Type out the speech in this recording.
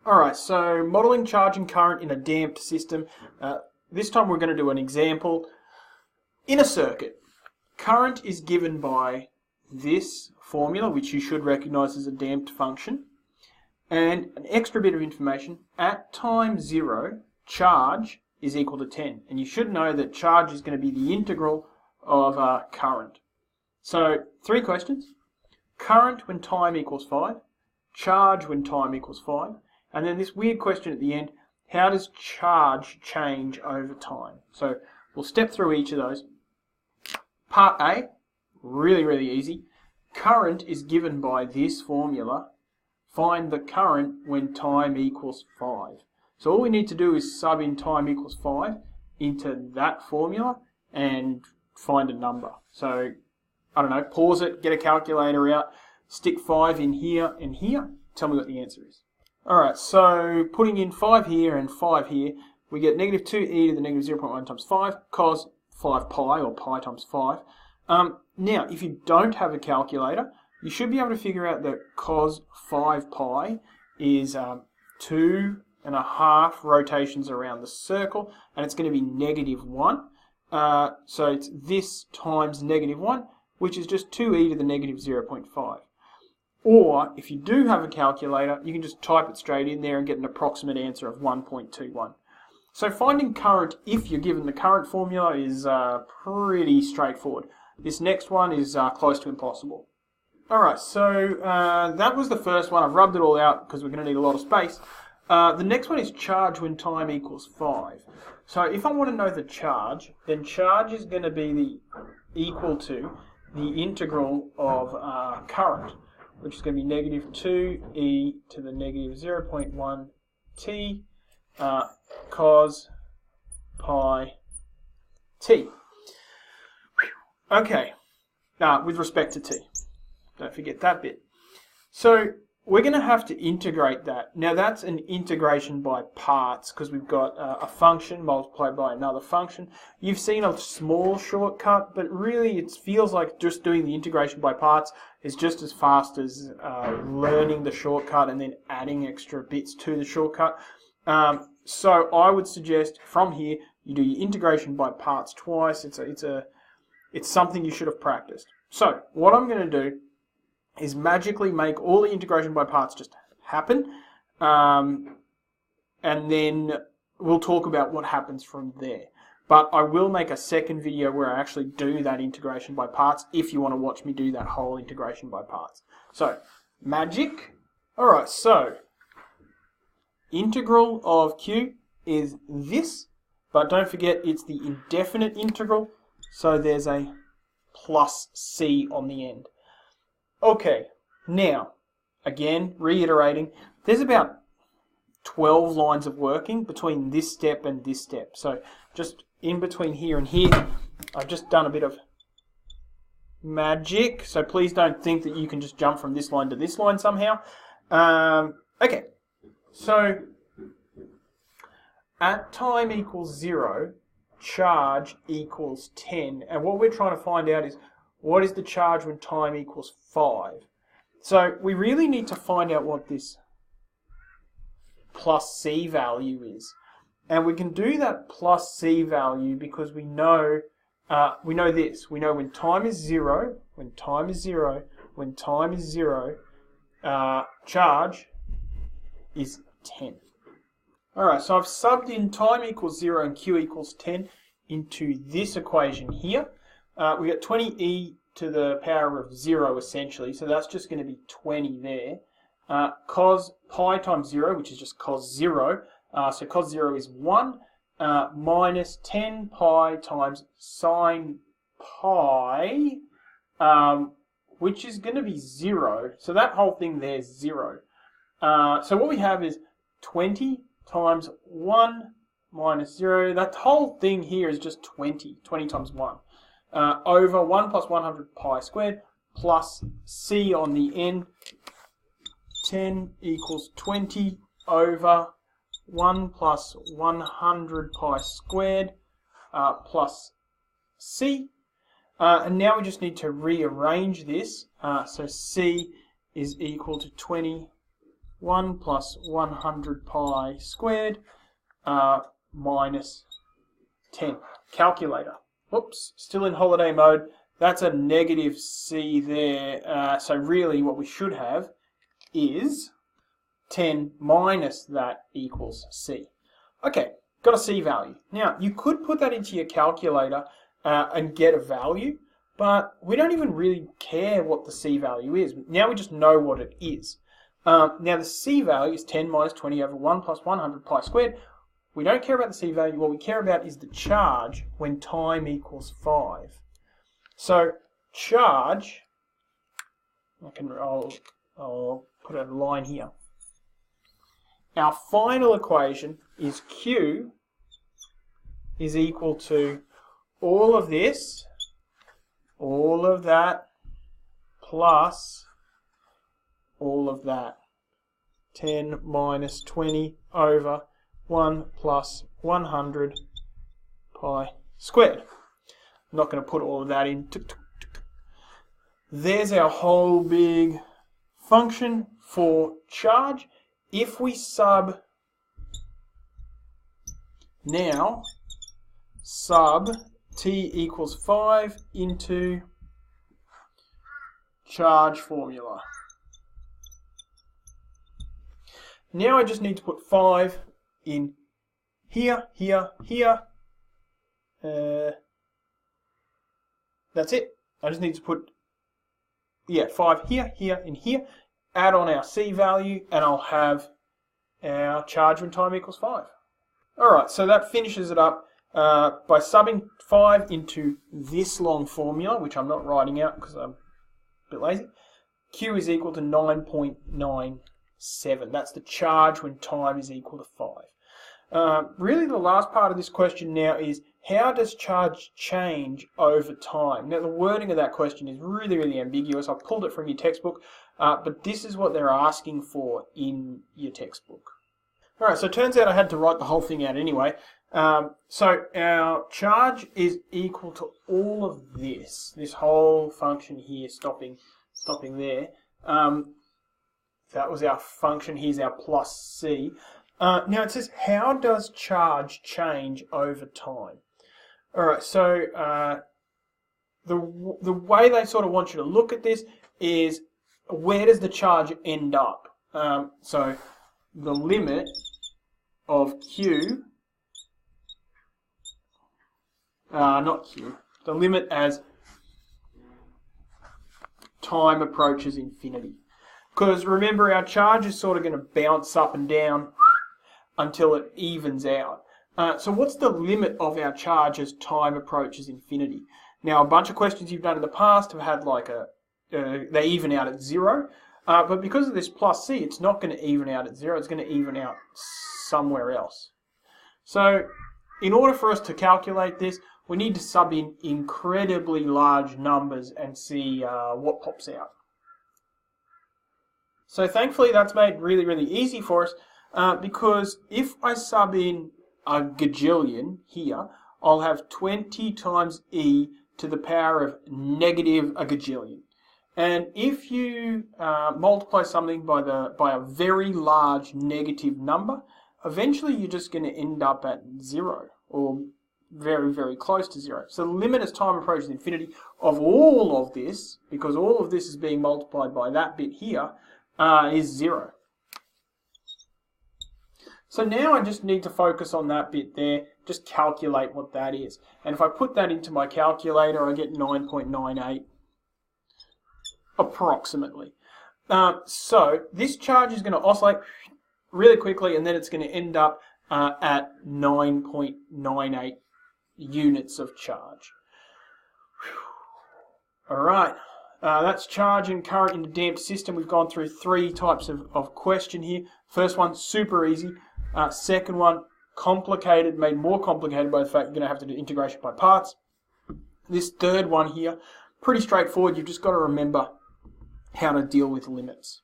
Alright, so modelling charge and current in a damped system. This time we're going to do an example. In a circuit, current is given by this formula, which you should recognise as a damped function. And an extra bit of information, at time 0, charge is equal to 10. And you should know that charge is going to be the integral of current. So, 3 questions. Current when time equals 5. Charge when time equals 5. And then this weird question at the end, how does charge change over time? So we'll step through each of those. Part A, really easy. Current is given by this formula. Find the current when time equals 5. So all we need to do is sub in time equals 5 into that formula and find a number. So, I don't know, pause it, get a calculator out, stick 5 in here and here, tell me what the answer is. Alright, so putting in 5 here and 5 here, we get negative 2e to the negative 0.1 times 5 cos 5 pi, or pi times 5. Now, if you don't have a calculator, you should be able to figure out that cos 5 pi is 2.5 rotations around the circle, and it's going to be negative 1. So it's this times negative 1, which is just 2e to the negative 0.5. Or, if you do have a calculator, you can just type it straight in there and get an approximate answer of 1.21. So finding current, if you're given the current formula, is pretty straightforward. This next one is close to impossible. Alright, so that was the first one. I've rubbed it all out because we're going to need a lot of space. The next one is charge when time equals 5. So if I want to know the charge, then charge is going to be equal to the integral of current, which is going to be negative 2e to the negative 0.1 t cos pi t. Okay, with respect to t. Don't forget that bit. So we're going to have to integrate that. Now that's an integration by parts because we've got a function multiplied by another function. You've seen a small shortcut, but really it feels like just doing the integration by parts is just as fast as learning the shortcut and then adding extra bits to the shortcut. So I would suggest from here you do your integration by parts twice. It's something you should have practiced. So what I'm going to do is magically make all the integration by parts just happen, and then we'll talk about what happens from there. But I will make a second video where I actually do that integration by parts if you want to watch me do that whole integration by parts. So, magic. Alright, so integral of q is this, but don't forget it's the indefinite integral, so there's a plus c on the end. Okay, now, again, reiterating, there's about 12 lines of working between this step and this step. So just in between here and here, I've just done a bit of magic. So please don't think that you can just jump from this line to this line somehow. Okay, so at time equals 0, charge equals 10. And what we're trying to find out is, what is the charge when time equals 5? So we really need to find out what this plus c value is. And we can do that plus c value because we know this. We know when time is 0, charge is 10. Alright, so I've subbed in time equals 0 and q equals 10 into this equation here. We got 20e to the power of 0 essentially, so that's just going to be 20 there. Cos pi times 0, which is just cos 0, so cos 0 is 1, minus 10 pi times sine pi, which is going to be 0, so that whole thing there is 0. So what we have is 20 times 1 minus 0, that whole thing here is just 20 times 1. Over 1 plus 100 pi squared plus c on the end. 10 equals 20 over 1 plus 100 pi squared plus c. And now we just need to rearrange this. So c is equal to 20 1 plus 100 pi squared minus 10. Calculator. Whoops, still in holiday mode. That's a negative c there. So really what we should have is 10 minus that equals c. Okay, got a c value. Now, you could put that into your calculator and get a value, but we don't even really care what the c value is. Now we just know what it is. Now the c value is 10 minus 20 over 1 plus 100 pi squared. We don't care about the c value. What we care about is the charge when time equals 5. So charge, I'll put a line here. Our final equation is Q is equal to all of this, all of that, plus all of that. 10 minus 20 over 1 plus 100 pi squared. I'm not going to put all of that in. There's our whole big function for charge. If we sub t equals 5 into charge formula. Now I just need to put 5 in here, here, here. That's it. I just need to put 5 here, here, and here. Add on our c value, and I'll have our charge when time equals 5. Alright, so that finishes it up by subbing 5 into this long formula, which I'm not writing out because I'm a bit lazy. Q is equal to 9.97. That's the charge when time is equal to 5. Really the last part of this question now is, how does charge change over time? Now the wording of that question is really, really ambiguous. I've pulled it from your textbook, but this is what they're asking for in your textbook. Alright, so it turns out I had to write the whole thing out anyway. So our charge is equal to all of this whole function here, stopping there. That was our function. Here's our plus c. Now it says, how does charge change over time? Alright, so the way they sort of want you to look at this is, where does the charge end up? So the limit of Q, not Q, the limit as time approaches infinity. Because remember, our charge is sort of going to bounce up and down until it evens out. So what's the limit of our charge as time approaches infinity? Now, a bunch of questions you've done in the past have had like they even out at 0. But because of this plus c, it's not going to even out at 0. It's going to even out somewhere else. So in order for us to calculate this, we need to sub in incredibly large numbers and see what pops out. So thankfully that's made really, really easy for us, because if I sub in a gajillion here, I'll have 20 times e to the power of negative a gajillion. And if you multiply something by a very large negative number, eventually you're just going to end up at 0, or very, very close to 0. So the limit as time approaches infinity of all of this, because all of this is being multiplied by that bit here, is 0. So now I just need to focus on that bit there, just calculate what that is. And if I put that into my calculator, I get 9.98 approximately. So this charge is going to oscillate really quickly, and then it's going to end up at 9.98 units of charge. Alright, that's charge and current in a damped system. We've gone through 3 types of question here. First one, super easy. Second one, complicated, made more complicated by the fact you're going to have to do integration by parts. This third one here, pretty straightforward. You've just got to remember how to deal with limits.